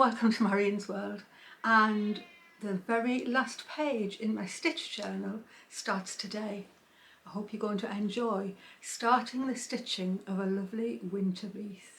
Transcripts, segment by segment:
welcome to Marian's World, and the very last page in my stitch journal starts today. I hope you're going to enjoy starting the stitching of a lovely winter wreath.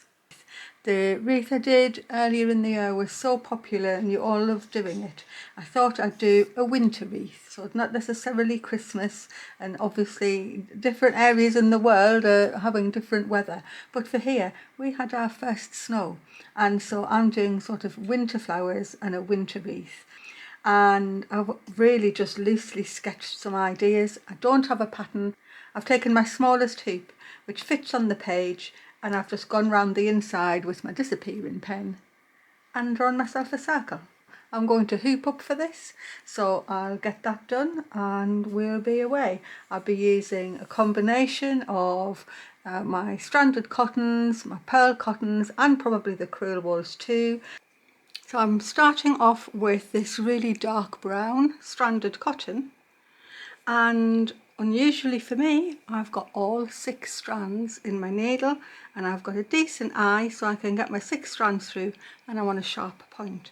The wreath I did earlier in the year was so popular and you all loved doing it. I thought I'd do a winter wreath, so it's not necessarily Christmas, and obviously different areas in the world are having different weather, but for here we had our first snow, and so I'm doing sort of winter flowers and a winter wreath. And I've really just loosely sketched some ideas. I don't have a pattern. I've taken my smallest hoop, which fits on the page, and I've just gone round the inside with my disappearing pen and drawn myself a circle. I'm going to hoop up for this, so I'll get that done and we'll be away. I'll be using a combination of my stranded cottons, my pearl cottons, and probably the crewel wools too. So I'm starting off with this really dark brown stranded cotton, and unusually for me, I've got all 6 strands in my needle, and I've got a decent eye so I can get my 6 strands through, and I want a sharp point.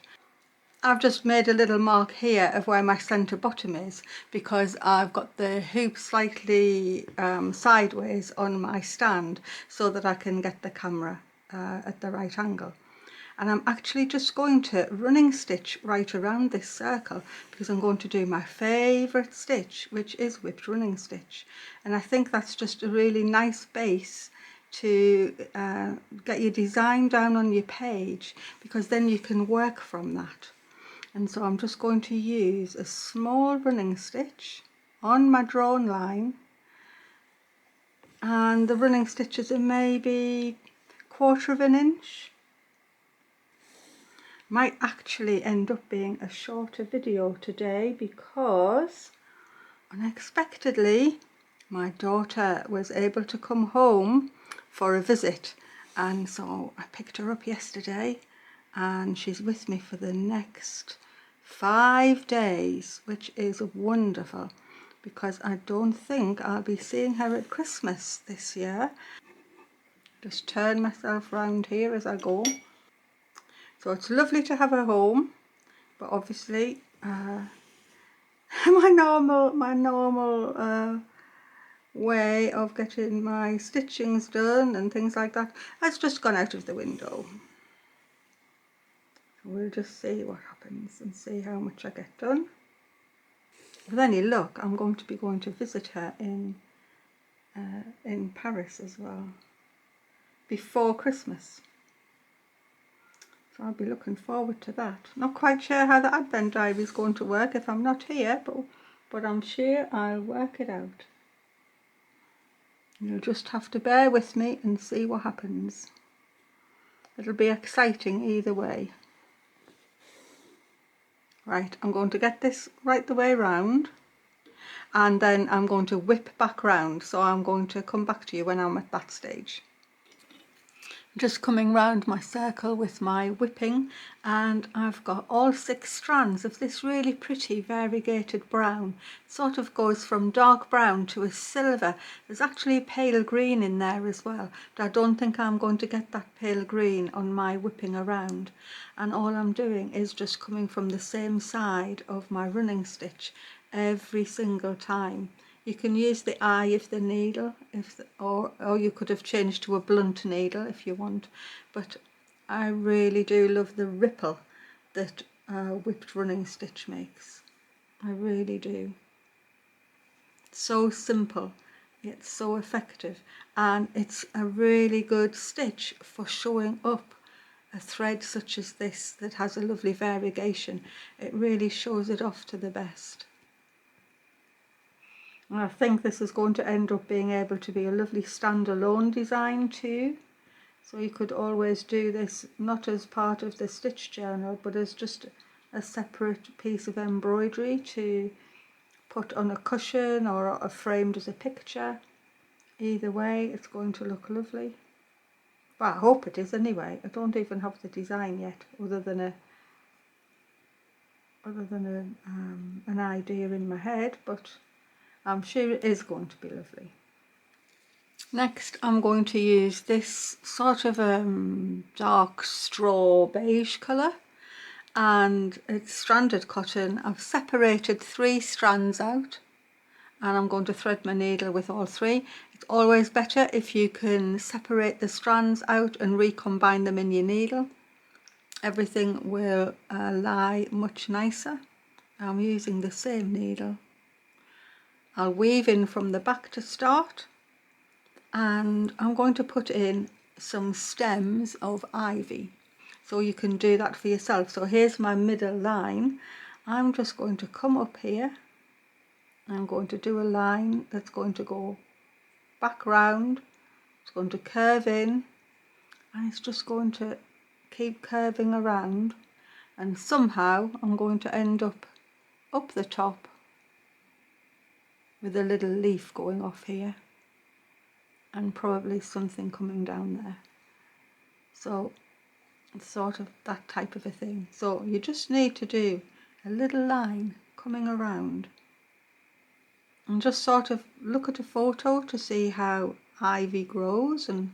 I've just made a little mark here of where my centre bottom is because I've got the hoop slightly sideways on my stand so that I can get the camera at the right angle. And I'm actually just going to running stitch right around this circle because I'm going to do my favourite stitch, which is whipped running stitch. And I think that's just a really nice base to get your design down on your page, because then you can work from that. And so I'm just going to use a small running stitch on my drawn line, and the running stitches are maybe 1/4 inch. Might actually end up being a shorter video today because unexpectedly my daughter was able to come home for a visit, and so I picked her up yesterday and she's with me for the next 5 days, which is wonderful because I don't think I'll be seeing her at Christmas this year. Just turn myself round here as I go. So it's lovely to have her home, but obviously my normal way of getting my stitchings done and things like that has just gone out of the window. We'll just see what happens and see how much I get done. With any luck, I'm going to be going to visit her in Paris as well before Christmas. So I'll be looking forward to that. Not quite sure how the advent diary is going to work if I'm not here, but I'm sure I'll work it out. You'll just have to bear with me and see what happens. It'll be exciting either way. Right, I'm going to get this right the way round, and then I'm going to whip back round, so I'm going to come back to you when I'm at that stage. Just coming round my circle with my whipping, and I've got all 6 strands of this really pretty variegated brown. It sort of goes from dark brown to a silver. There's actually a pale green in there as well, but I don't think I'm going to get that pale green on my whipping around. And all I'm doing is just coming from the same side of my running stitch every single time. You can use the eye of the needle, or you could have changed to a blunt needle if you want, but I really do love the ripple that whipped running stitch makes. I really do. So simple, yet so effective, and it's a really good stitch for showing up a thread such as this that has a lovely variegation. It really shows it off to the best. And I think this is going to end up being able to be a lovely standalone design too. So you could always do this not as part of the stitch journal, but as just a separate piece of embroidery to put on a cushion or framed as a picture. Either way, it's going to look lovely. Well, I hope it is anyway. I don't even have the design yet, other than an idea in my head, but I'm sure it is going to be lovely. Next, I'm going to use this sort of dark straw beige colour, and it's stranded cotton. I've separated 3 strands out, and I'm going to thread my needle with all 3. It's always better if you can separate the strands out and recombine them in your needle. Everything will lie much nicer. I'm using the same needle. I'll weave in from the back to start, and I'm going to put in some stems of ivy, so you can do that for yourself. So here's my middle line. I'm just going to come up here. I'm going to do a line that's going to go back round. It's going to curve in, and it's just going to keep curving around, and somehow I'm going to end up the top with a little leaf going off here, and probably something coming down there. So it's sort of that type of a thing. So you just need to do a little line coming around, and just sort of look at a photo to see how ivy grows, and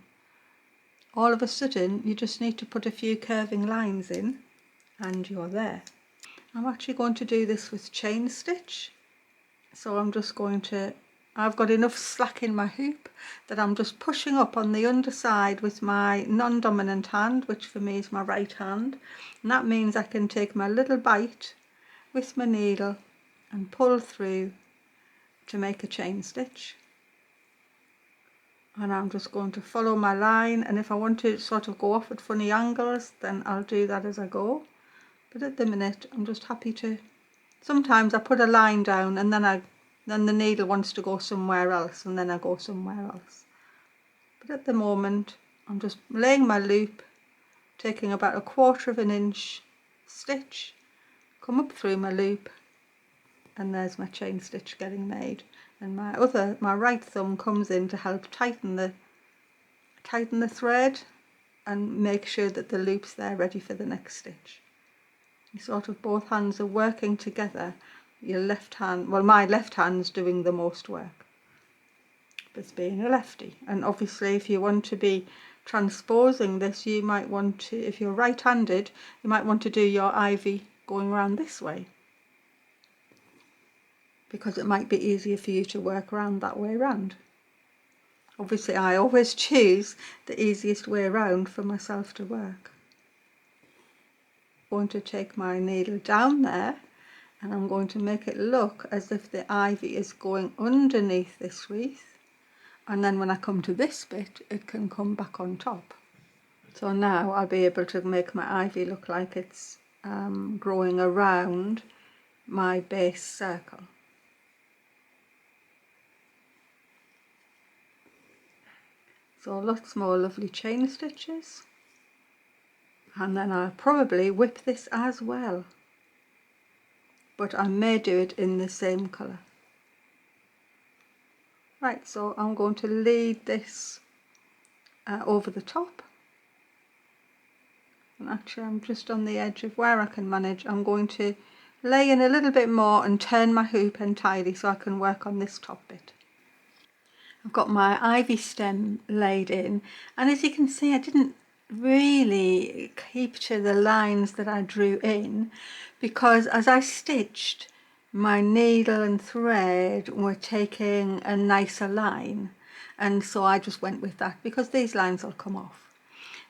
all of a sudden you just need to put a few curving lines in and you're there. I'm actually going to do this with chain stitch, so I'm just going to, I've got enough slack in my hoop that I'm just pushing up on the underside with my non-dominant hand, which for me is my right hand, and that means I can take my little bite with my needle and pull through to make a chain stitch. And I'm just going to follow my line, and if I want to sort of go off at funny angles, then I'll do that as I go. But at the minute I'm just happy to, sometimes I put a line down and then the needle wants to go somewhere else, and then I go somewhere else. But at the moment I'm just laying my loop, taking about 1/4 inch stitch, come up through my loop, and there's my chain stitch getting made. And my right thumb comes in to help tighten the thread and make sure that the loop's there ready for the next stitch. You sort of, both hands are working together. Your left hand, well, my left hand's doing the most work, but being a lefty. And obviously if you want to be transposing this, you might want to, if you're right-handed, you might want to do your ivy going around this way, because it might be easier for you to work around that way around. Obviously I always choose the easiest way around for myself to work. I'm going to take my needle down there, and I'm going to make it look as if the ivy is going underneath this wreath, and then when I come to this bit it can come back on top. So now I'll be able to make my ivy look like it's growing around my base circle. So lots more lovely chain stitches, and then I'll probably whip this as well, but I may do it in the same colour. Right, so I'm going to lead this over the top, and actually I'm just on the edge of where I can manage. I'm going to lay in a little bit more and turn my hoop entirely so I can work on this top bit. I've got my ivy stem laid in, and as you can see I didn't really keep to the lines that I drew in, because as I stitched, my needle and thread were taking a nicer line, and so I just went with that because these lines will come off.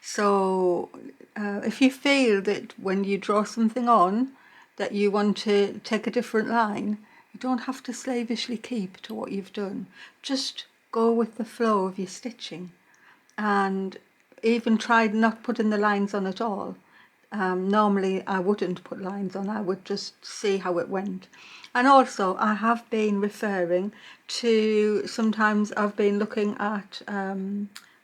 So if you feel that when you draw something on that you want to take a different line, you don't have to slavishly keep to what you've done. Just go with the flow of your stitching, and even try not putting the lines on at all. Normally I wouldn't put lines on, I would just see how it went. And also I have been referring to, sometimes I've been looking at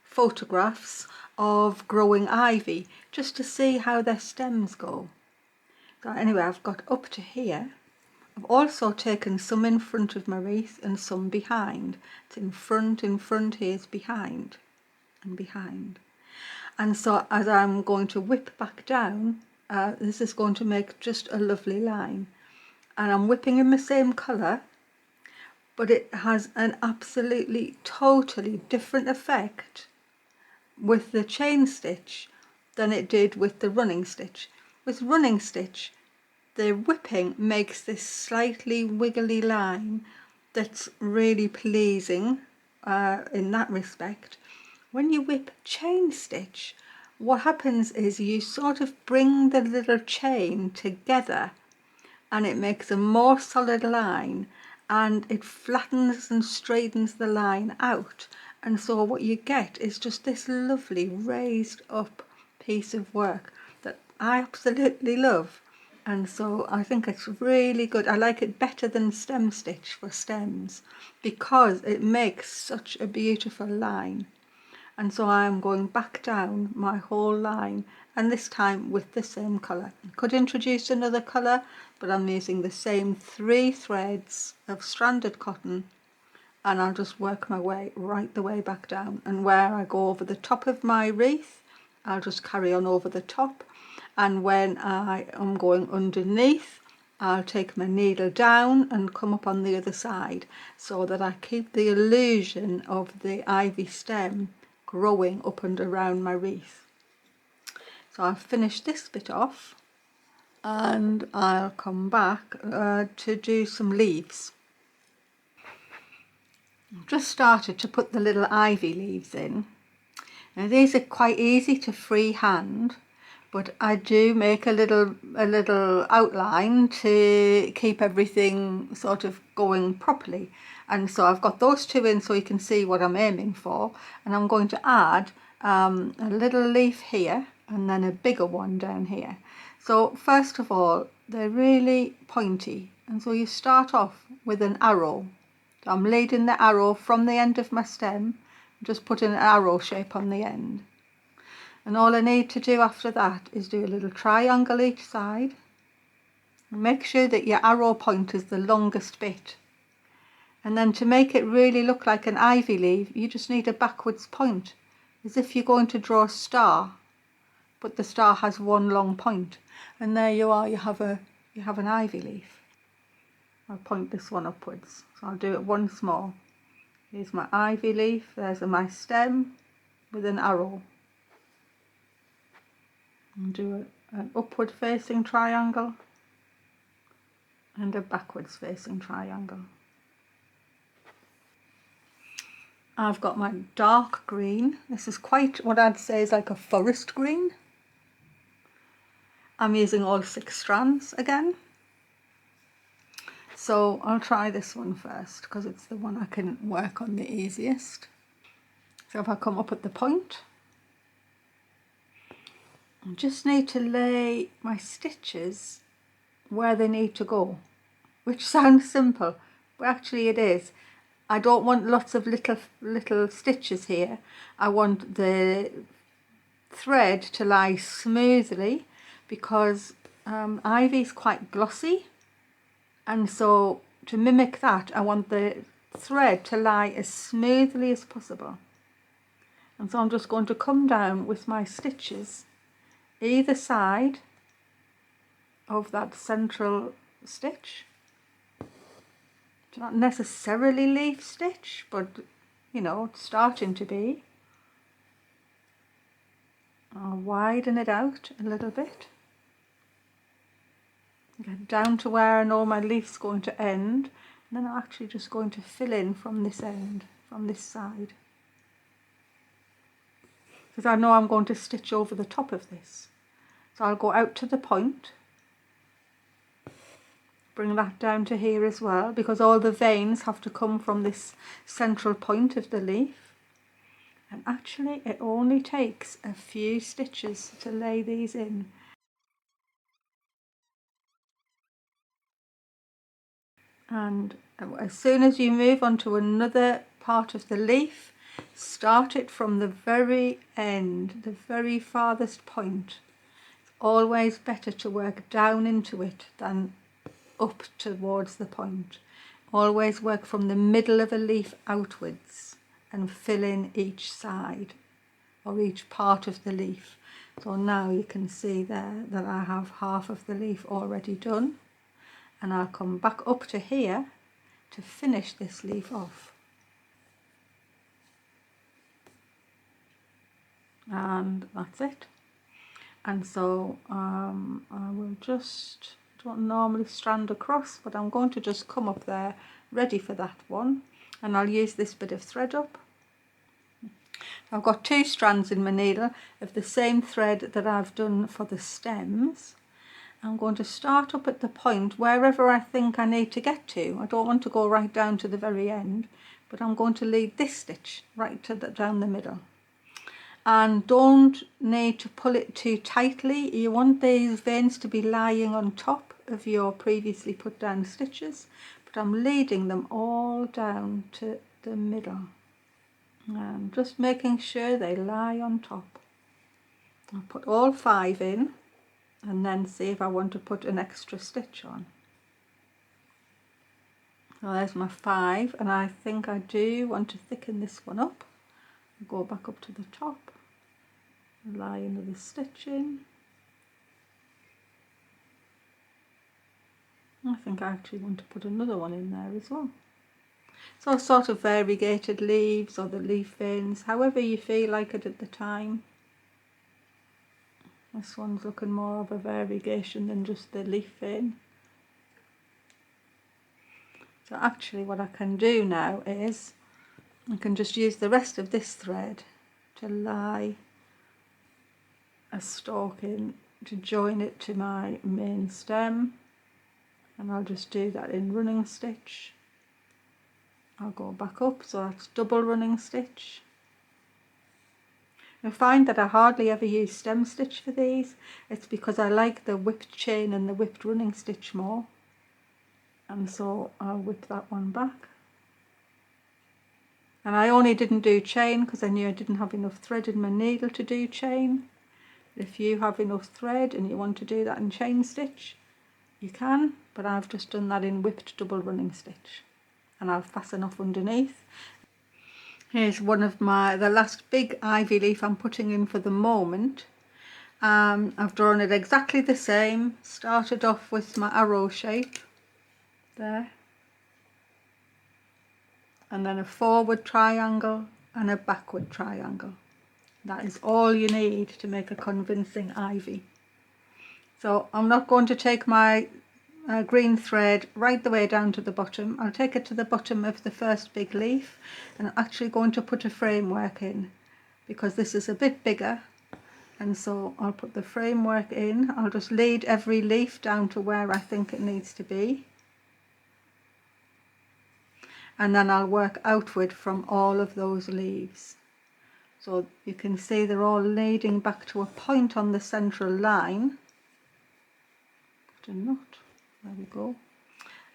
photographs of growing ivy just to see how their stems go. So anyway, I've got up to here. I've also taken some in front of my wreath and some behind. It's in front, here's behind, and behind. And so as I'm going to whip back down, this is going to make just a lovely line. And I'm whipping in the same colour, but it has an absolutely totally different effect with the chain stitch than it did with the running stitch. with running stitch, the whipping makes this slightly wiggly line that's really pleasing in that respect. When you whip chain stitch, what happens is you sort of bring the little chain together and it makes a more solid line, and it flattens and straightens the line out, and so what you get is just this lovely raised up piece of work that I absolutely love. And so I think it's really good. I like it better than stem stitch for stems because it makes such a beautiful line. And so I am going back down my whole line, and this time with the same colour. Could introduce another colour, but I'm using the same 3 threads of stranded cotton, and I'll just work my way right the way back down. And where I go over the top of my wreath, I'll just carry on over the top, and when I am going underneath, I'll take my needle down and come up on the other side, so that I keep the illusion of the ivy stem growing up and around my wreath. So I'll finish this bit off, and I'll come back to do some leaves. I've just started to put the little ivy leaves in. Now these are quite easy to freehand, but I do make a little outline to keep everything sort of going properly. And so I've got those 2 in so you can see what I'm aiming for, and I'm going to add a little leaf here and then a bigger one down here. So first of all, they're really pointy, and so you start off with an arrow. So I'm leading the arrow from the end of my stem, just putting an arrow shape on the end. And all I need to do after that is do a little triangle each side, and make sure that your arrow point is the longest bit. And then to make it really look like an ivy leaf, you just need a backwards point, as if you're going to draw a star, but the star has one long point. And there you are, you have an ivy leaf. I'll point this one upwards, so I'll do it once more. Here's my ivy leaf, there's my stem with an arrow. And do an upward facing triangle and a backwards facing triangle. I've got my dark green. This is quite what I'd say is like a forest green. I'm using all 6 strands again. So I'll try this one first because it's the one I can work on the easiest. So if I come up at the point, I just need to lay my stitches where they need to go, which sounds simple, but actually it is. I don't want lots of little stitches here. I want the thread to lie smoothly because ivy is quite glossy, and so to mimic that I want the thread to lie as smoothly as possible. And so I'm just going to come down with my stitches either side of that central stitch. It's not necessarily leaf stitch, but you know, it's starting to be. I'll widen it out a little bit. Get down to where I know my leaf's going to end, and then I'm actually just going to fill in from this end, from this side. Because I know I'm going to stitch over the top of this. So I'll go out to the point, bring that down to here as well, because all the veins have to come from this central point of the leaf. And actually it only takes a few stitches to lay these in. And as soon as you move on to another part of the leaf, start it from the very end, the very farthest point. It's always better to work down into it than up towards the point. Always work from the middle of a leaf outwards and fill in each side or each part of the leaf. So now you can see there that I have half of the leaf already done, and I'll come back up to here to finish this leaf off. And that's it. And so I will just, don't normally strand across, but I'm going to just come up there ready for that one, and I'll use this bit of thread up. I've got 2 strands in my needle of the same thread that I've done for the stems. I'm going to start up at the point wherever I think I need to get to. I don't want to go right down to the very end, but I'm going to lead this stitch right to down the middle. And don't need to pull it too tightly. You want these veins to be lying on top of your previously put down stitches, but I'm leading them all down to the middle. And just making sure they lie on top. I'll put all 5 in and then see if I want to put an extra stitch on. So there's my 5, and I think I do want to thicken this one up. I'll go back up to the top, lie another stitch in. I think I actually want to put another one in there as well. So sort of variegated leaves, or the leaf veins, however you feel like it at the time. This one's looking more of a variegation than just the leaf vein. So actually what I can do now is I can just use the rest of this thread to lie a stalk in to join it to my main stem, and I'll just do that in running stitch. I'll go back up, so that's double running stitch. I find that I hardly ever use stem stitch for these. It's because I like the whipped chain and the whipped running stitch more, and so I'll whip that one back. And I only didn't do chain because I knew I didn't have enough thread in my needle to do chain. If you have enough thread and you want to do that in chain stitch, you can, but I've just done that in whipped double running stitch, and I'll fasten off underneath. Here's one of the last big ivy leaf I'm putting in for the moment. I've drawn it exactly the same, started off with my arrow shape there, and then a forward triangle and a backward triangle. That is all you need to make a convincing ivy. So I'm not going to take my green thread right the way down to the bottom. I'll take it to the bottom of the first big leaf, and I'm actually going to put a framework in because this is a bit bigger, and so I'll put the framework in. I'll just lead every leaf down to where I think it needs to be, and then I'll work outward from all of those leaves. So you can see they're all leading back to a point on the central line. Put a knot, there we go.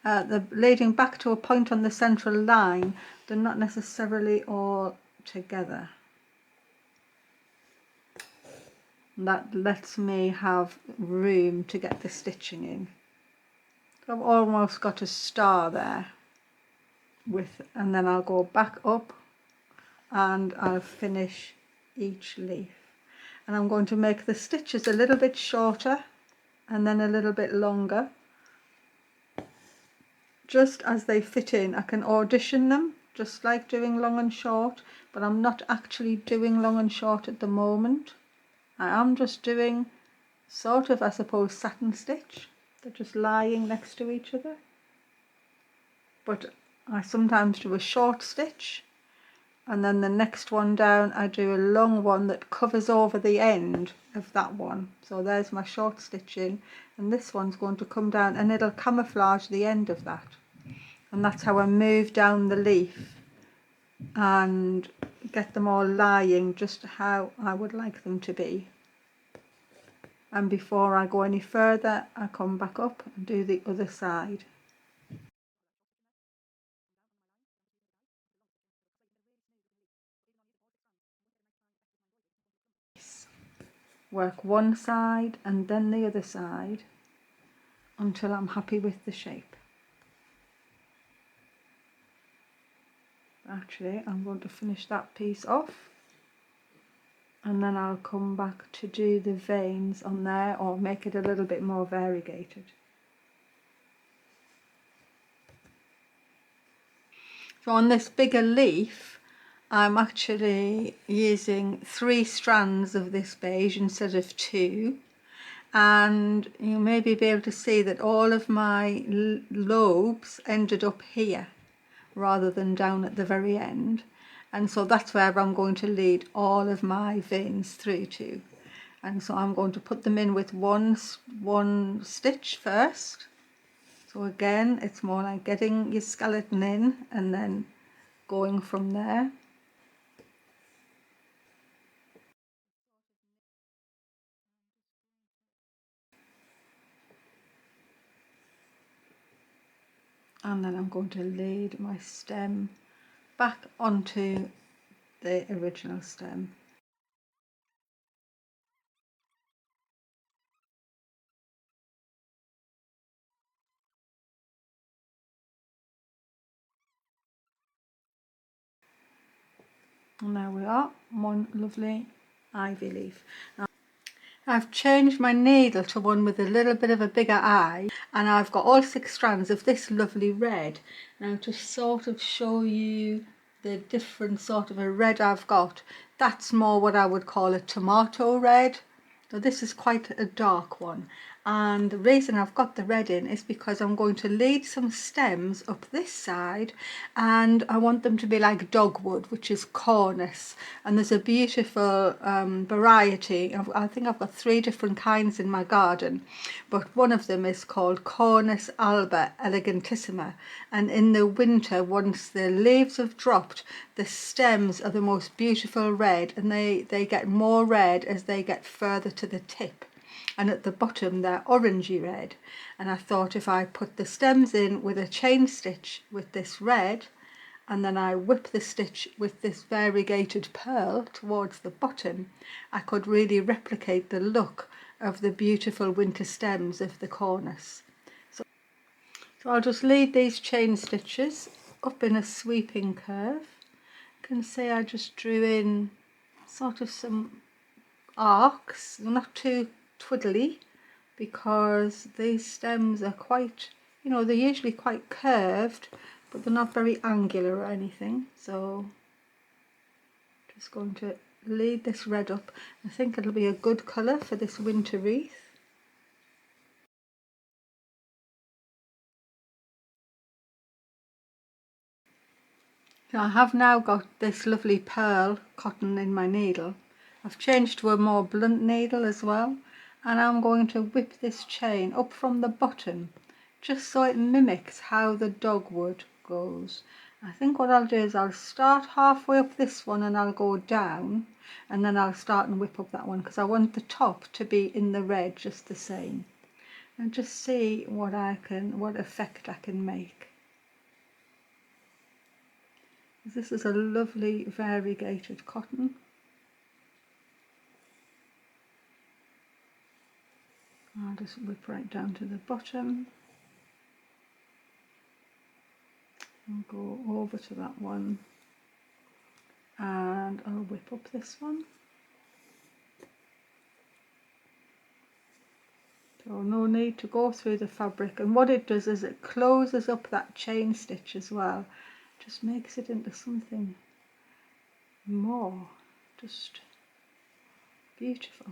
They're leading back to a point on the central line. They're not necessarily all together. And that lets me have room to get the stitching in. So I've almost got a star there and then I'll go back up and I'll finish each leaf. And I'm going to make the stitches a little bit shorter and then a little bit longer, just as they fit in. I can audition them just like doing long and short, but I'm not actually doing long and short at the moment. I am just doing sort of, I suppose, satin stitch. They're just lying next to each other, but I sometimes do a short stitch, and then the next one down I do a long one that covers over the end of that one. So there's my short stitching, and this one's going to come down and it'll camouflage the end of that. And that's how I move down the leaf and get them all lying just how I would like them to be. And before I go any further, I come back up and do the other side. Work one side and then the other side until I'm happy with the shape. Actually, I'm going to finish that piece off, and then I'll come back to do the veins on there, or make it a little bit more variegated. So on this bigger leaf, I'm actually using 3 strands of this beige instead of 2, and you maybe be able to see that all of my lobes ended up here rather than down at the very end, and so that's where I'm going to lead all of my veins through to. And so I'm going to put them in with one stitch first. So again, it's more like getting your skeleton in and then going from there. And then I'm going to lead my stem back onto the original stem. And there we are, one lovely ivy leaf. Now, I've changed my needle to one with a little bit of a bigger eye, and I've got all 6 strands of this lovely red. Now, to sort of show you the different sort of a red I've got, that's more what I would call a tomato red. So this is quite a dark one, and the reason I've got the red in is because I'm going to lead some stems up this side, and I want them to be like dogwood, which is cornus, and there's a beautiful variety. I think I've got 3 different kinds in my garden, but one of them is called Cornus alba elegantissima, and in the winter, once the leaves have dropped, the stems are the most beautiful red, and they get more red as they get further to the tip, and at the bottom they're orangey red. And I thought if I put the stems in with a chain stitch with this red, and then I whip the stitch with this variegated pearl towards the bottom, I could really replicate the look of the beautiful winter stems of the cornus. So I'll just lead these chain stitches up in a sweeping curve. You can see I just drew in sort of some arcs, not too twiddly, because these stems are quite, you know, they're usually quite curved, but they're not very angular or anything. So just going to lead this red up. I think it'll be a good colour for this winter wreath. So I have now got this lovely pearl cotton in my needle. I've changed to a more blunt needle as well, and I'm going to whip this chain up from the bottom just so it mimics how the dogwood goes. I think what I'll do is I'll start halfway up this one and I'll go down, and then I'll start and whip up that one, because I want the top to be in the red just the same, and just see what effect I can make. This is a lovely variegated cotton. I'll just whip right down to the bottom and go over to that one, and I'll whip up this one. So no need to go through the fabric, and what it does is it closes up that chain stitch as well, just makes it into something more just beautiful.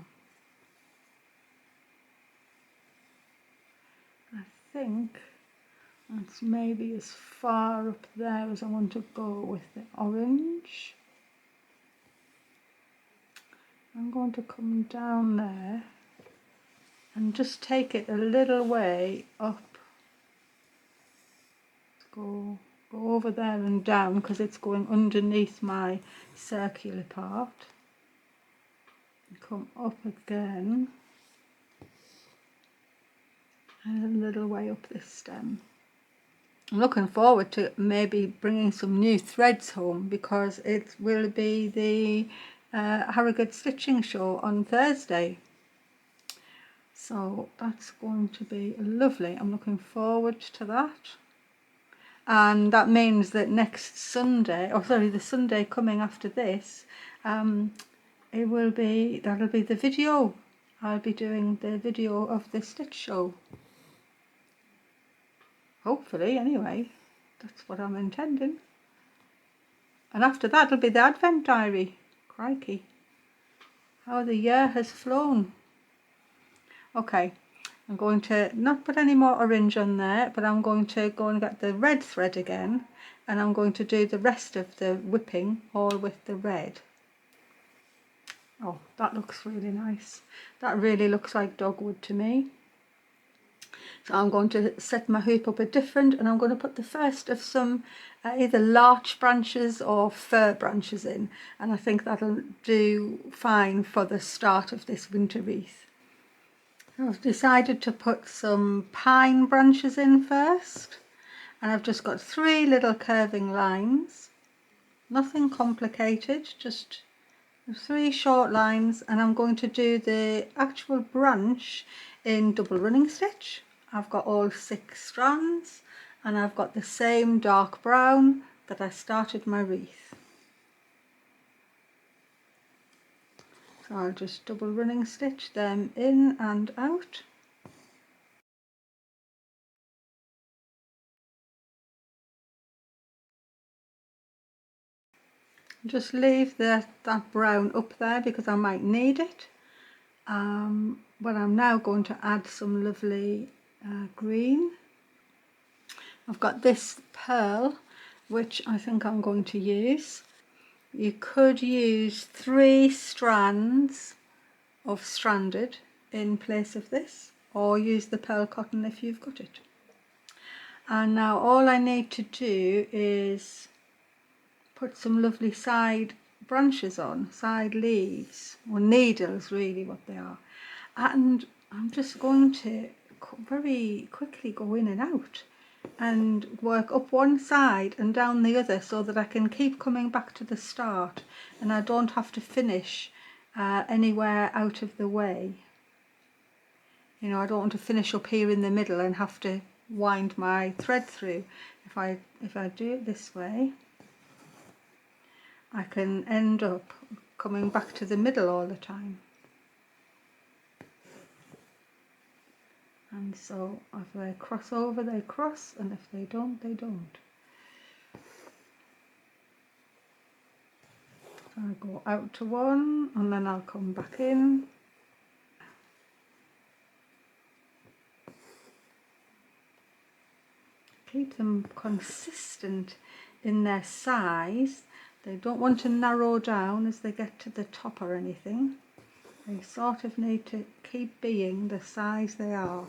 I think that's maybe as far up there as I want to go with the orange. I'm going to come down there and just take it a little way up. Go over there and down, because it's going underneath my circular part. And come up again and a little way up this stem. I'm looking forward to maybe bringing some new threads home, because it will be the Harrogate Stitching Show on Thursday. So that's going to be lovely. I'm looking forward to that. And that means that next Sunday, the Sunday coming after this, that'll be the video. I'll be doing the video of the stitch show. Hopefully, anyway. That's what I'm intending. And after that it'll be the Advent diary. Crikey, how the year has flown. Okay, I'm going to not put any more orange on there, but I'm going to go and get the red thread again, and I'm going to do the rest of the whipping all with the red. Oh, that looks really nice. That really looks like dogwood to me. So I'm going to set my hoop up a different, and I'm going to put the first of some either larch branches or fir branches in, and I think that'll do fine for the start of this winter wreath. I've decided to put some pine branches in first, and I've just got 3 little curving lines, nothing complicated, just 3 short lines, and I'm going to do the actual branch in double running stitch. I've got all 6 strands, and I've got the same dark brown that I started my wreath. So I'll just double running stitch them in and out. Just leave that brown up there because I might need it. But I'm now going to add some lovely green. I've got this pearl, which I think I'm going to use. You could use 3 strands of stranded in place of this, or use the pearl cotton if you've got it. And now all I need to do is put some lovely side branches on, side leaves, or needles really what they are. And I'm just going to very quickly go in and out and work up one side and down the other so that I can keep coming back to the start and I don't have to finish anywhere out of the way. You know, I don't want to finish up here in the middle and have to wind my thread through. If I do it this way, I can end up coming back to the middle all the time. And so if they cross over, they cross, and if they don't, they don't. So I go out to one, and then I'll come back in. Keep them consistent in their size. They don't want to narrow down as they get to the top or anything. They sort of need to keep being the size they are.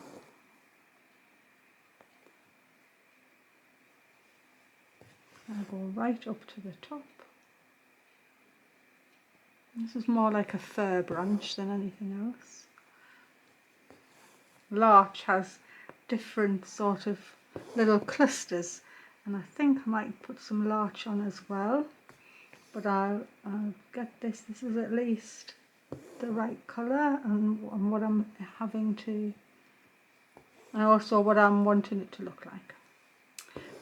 I go right up to the top. This is more like a fir branch than anything else. Larch has different sort of little clusters, and I think I might put some larch on as well, but I'll get this. This is at least the right colour and what I'm having to, and also what I'm wanting it to look like.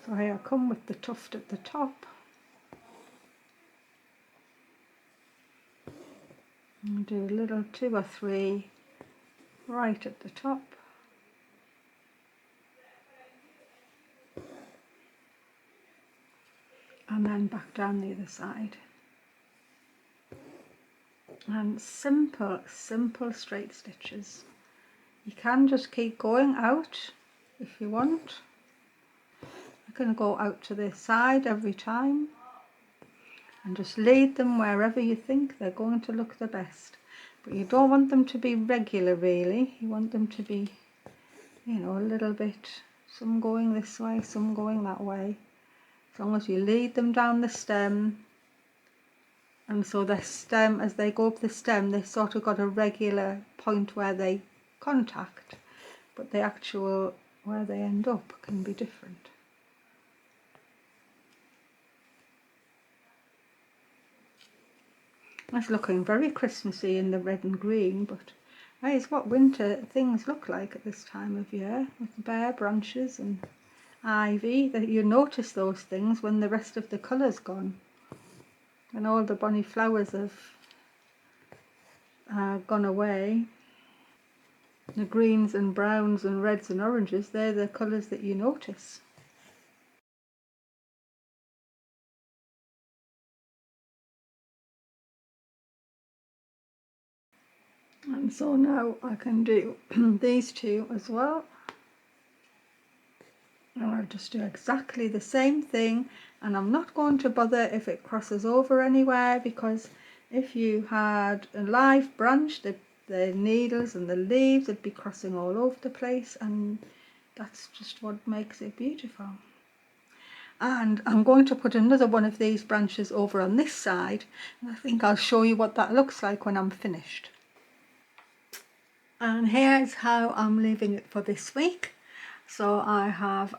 So here I come with the tuft at the top. And do a little 2 or 3 right at the top. And then back down the other side. And simple straight stitches. You can just keep going out if you want. I'm going to go out to this side every time and just lead them wherever you think they're going to look the best. But you don't want them to be regular really. You want them to be, you know, a little bit, some going this way, some going that way. As long as you lead them down the stem, and so the stem, as they go up the stem, they sort of got a regular point where they contact, but the actual where they end up can be different. That's looking very Christmassy in the red and green, but that is what winter things look like at this time of year, with bare branches and ivy. That you notice those things when the rest of the colour's gone, and all the bonny flowers have gone away. The greens and browns and reds and oranges, they're the colours that you notice. And so now I can do these two as well. And I'll just do exactly the same thing, and I'm not going to bother if it crosses over anywhere, because if you had a live branch, the needles and the leaves would be crossing all over the place, and that's just what makes it beautiful. And I'm going to put another one of these branches over on this side, and I think I'll show you what that looks like when I'm finished. And here's how I'm leaving it for this week. So I have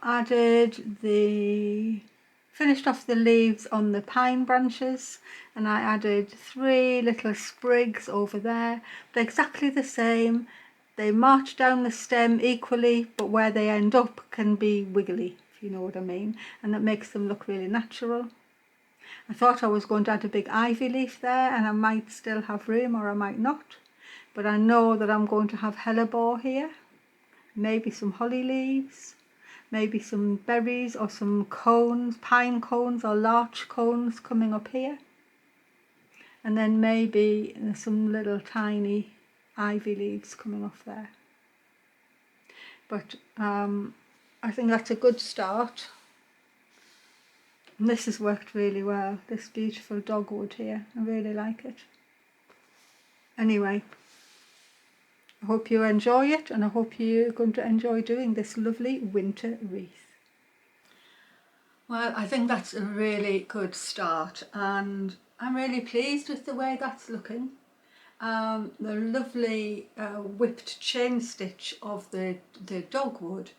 finished off the leaves on the pine branches, and I added 3 little sprigs over there. They're exactly the same. They march down the stem equally, but where they end up can be wiggly, if you know what I mean, and that makes them look really natural. I thought I was going to add a big ivy leaf there, and I might still have room or I might not, but I know that I'm going to have hellebore here, maybe some holly leaves, maybe some berries or some cones, pine cones or larch cones coming up here, and then maybe some little tiny ivy leaves coming off there. But I think that's a good start, and this has worked really well, this beautiful dogwood here. I really like it. Anyway, I hope you enjoy it, and I hope you're going to enjoy doing this lovely winter wreath. Well, I think that's a really good start, and I'm really pleased with the way that's looking. The lovely whipped chain stitch of the dogwood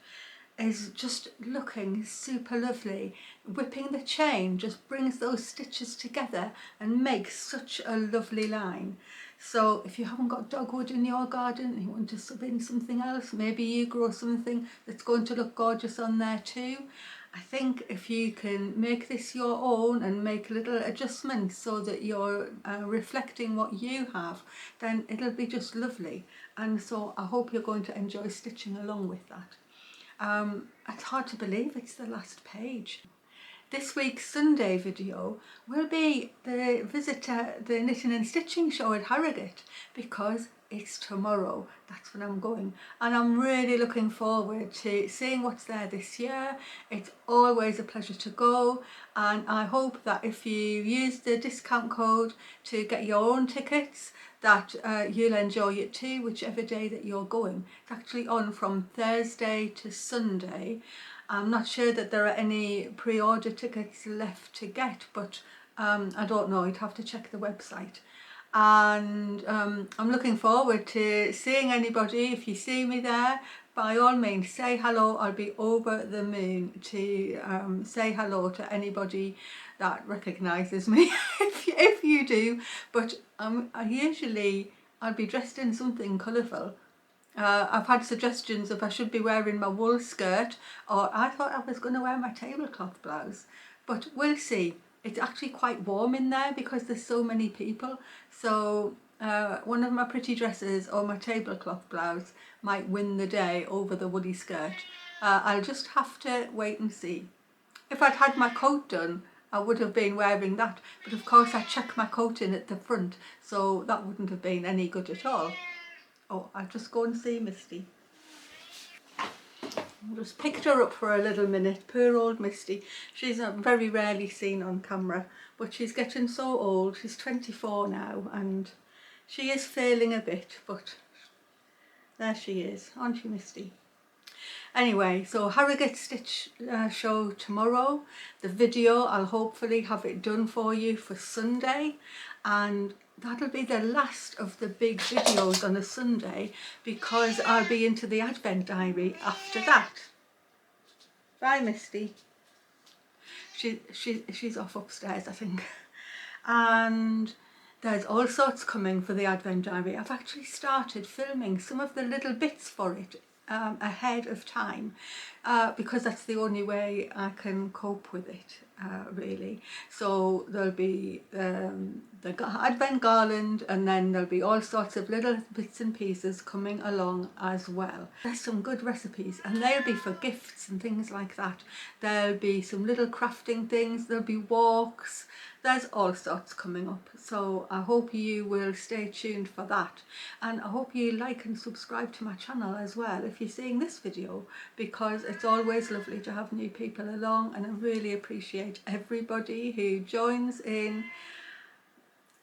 is just looking super lovely. Whipping the chain just brings those stitches together and makes such a lovely line. So if you haven't got dogwood in your garden and you want to sub in something else, maybe you grow something that's going to look gorgeous on there too, I think if you can make this your own and make little adjustments so that you're reflecting what you have, then it'll be just lovely. And so I hope you're going to enjoy stitching along with that. It's hard to believe it's the last page. This week's Sunday video will be the visit to the Knitting and Stitching show at Harrogate, because it's tomorrow. That's when I'm going, and I'm really looking forward to seeing what's there this year. It's always a pleasure to go, and I hope that if you use the discount code to get your own tickets, that you'll enjoy it too, whichever day that you're going. It's actually on from Thursday to Sunday. I'm not sure that there are any pre-order tickets left to get, but I don't know, I'd have to check the website. And I'm looking forward to seeing anybody. If you see me there, by all means say hello. I'll be over the moon to say hello to anybody that recognises me if you do. But I'll be dressed in something colourful. I've had suggestions if I should be wearing my wool skirt, or I thought I was going to wear my tablecloth blouse, but we'll see. It's actually quite warm in there because there's so many people, so one of my pretty dresses or my tablecloth blouse might win the day over the woolly skirt. I'll just have to wait and see. If I'd had my coat done, I would have been wearing that, but of course I check my coat in at the front, so that wouldn't have been any good at all. Oh, I'll just go and see Misty. I just picked her up for a little minute. Poor old Misty. She's very rarely seen on camera, but she's getting so old. She's 24 now, and she is failing a bit, but there she is, aren't you, Misty? Anyway, so Harrogate Stitch show tomorrow. The video, I'll hopefully have it done for you for Sunday, and that'll be the last of the big videos on a Sunday, because I'll be into the Advent diary after that. Bye, Misty. She's off upstairs, I think. And there's all sorts coming for the Advent diary. I've actually started filming some of the little bits for it ahead of time, because that's the only way I can cope with it. really. So there'll be the advent garland, and then there'll be all sorts of little bits and pieces coming along as well. There's some good recipes, and they'll be for gifts and things like that. There'll be some little crafting things, there'll be walks, there's all sorts coming up. So I hope you will stay tuned for that, and I hope you like and subscribe to my channel as well if you're seeing this video, because it's always lovely to have new people along, and I really appreciate everybody who joins in.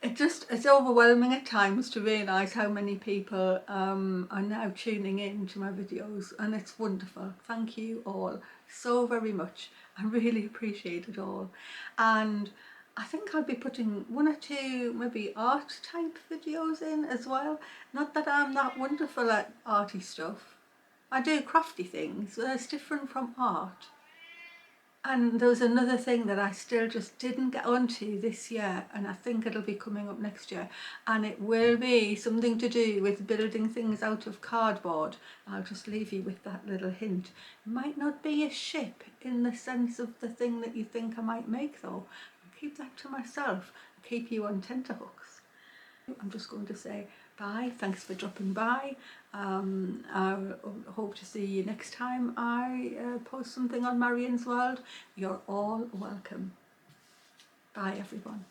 It's overwhelming at times to realise how many people are now tuning in to my videos, and it's wonderful. Thank you all so very much. I really appreciate it all. And I think I'll be putting one or two maybe art type videos in as well. Not that I'm that wonderful at arty stuff. I do crafty things, but it's different from art. And there was another thing that I still just didn't get onto this year, and I think it'll be coming up next year, and it will be something to do with building things out of cardboard. I'll just leave you with that little hint. It might not be a ship in the sense of the thing that you think I might make though. I'll keep that to myself, I'll keep you on tenterhooks. I'm just going to say bye, thanks for dropping by. I hope to see you next time I post something on Marion's World. You're all welcome. Bye everyone.